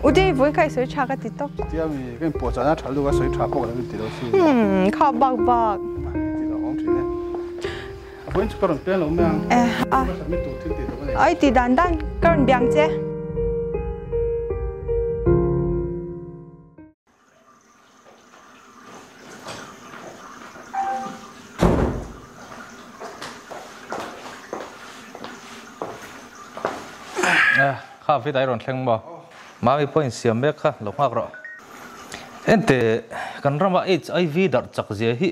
Udi vui kai soi cha ka ti tok. Tia mi cái bộ chả trả luôn cái sợi trả bộ cái gì đó xí. Kha bak bak. Thì là không chỉ này. Vẫn chỉ còn tiền luôn mà. Ai ti dan dan kan biang che.ข้าพี่ตายรอนแข็งบ่มาไม่พ้นเสียมเบกค่ะหลงหักรอเอ็นเตกันรำว่า HIV ดัดจักเสียหิ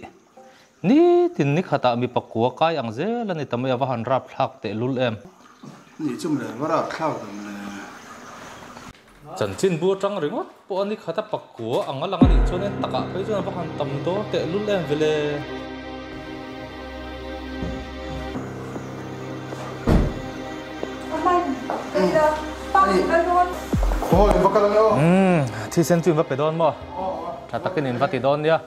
นี่ตินนี่ข้าตามีปักกัวกายอังเจแล้วนี่ทำไมว่าหันรับหักเตลุลเอ็มนี่จุ่มเลยว่าเราเข้ากันเลย จันจินบัวจังหรือมั้งพวกนี้ข้าตาปักกัวอังอะไรนี่ชนเอ็นตะกะไปจนว่าหันตำโตเตลุลเอ็มเวลโอ้ยบักกันแล้วที่เซนจุนว่าไปโดนบ่ถ้าตะกินอินว่าติดโดนเนี่ย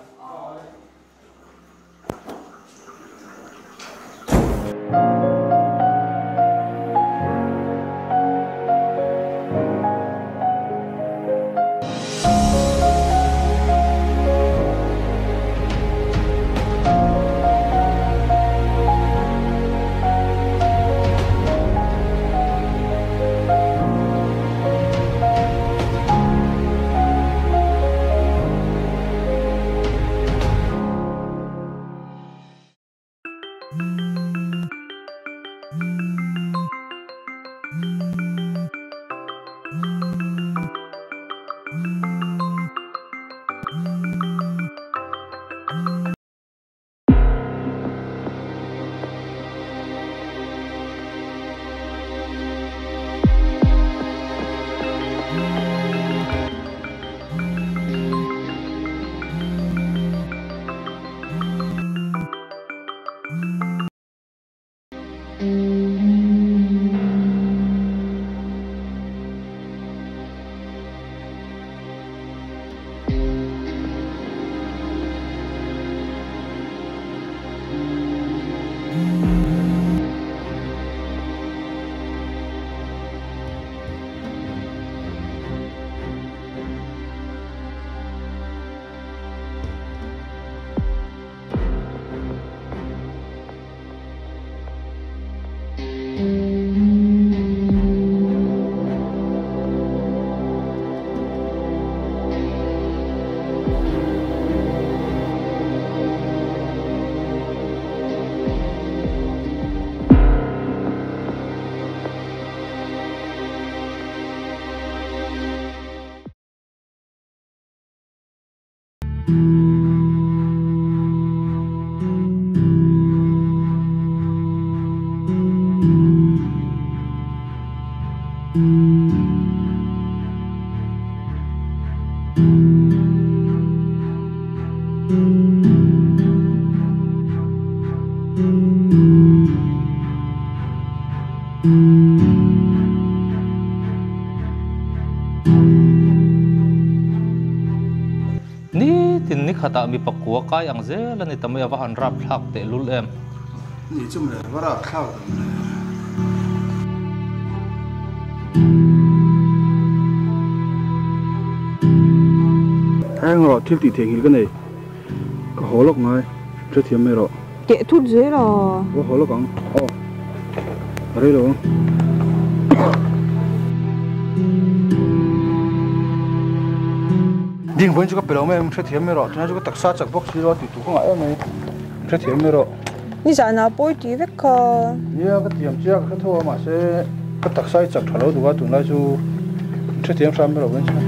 นี่ตินนี่ข้าตามีปักกัวกายอังเจแล้วนี่ทำไมว่าหันรับหักเตลุลเอ็มนี่จุ่มเลยว่าเราเข้ากันเลยแห้งหรอที่ติดเถียงกันเลยก็หัวล็อกไงจะเทียมไม่หรอเกะทุดเจหรอว่าหัวล็อกกังอ๋ออะไรหรอดิ่งบนจุกเปล่าไม่มันจะเทียมไม่หรอจะจุกตักซาจากบ็อกซี่รอติดตัวของไอ้ไม่จะเทียมไม่หรอนี่จะน่าป่วยดีเวกเนี่ยก็เทียมเจ้าก็ทั่วมาเสก็ตักซาจากทะเลดูว่าตัวนั้นจูจะเทียมซ้ำไม่หรอบนจุก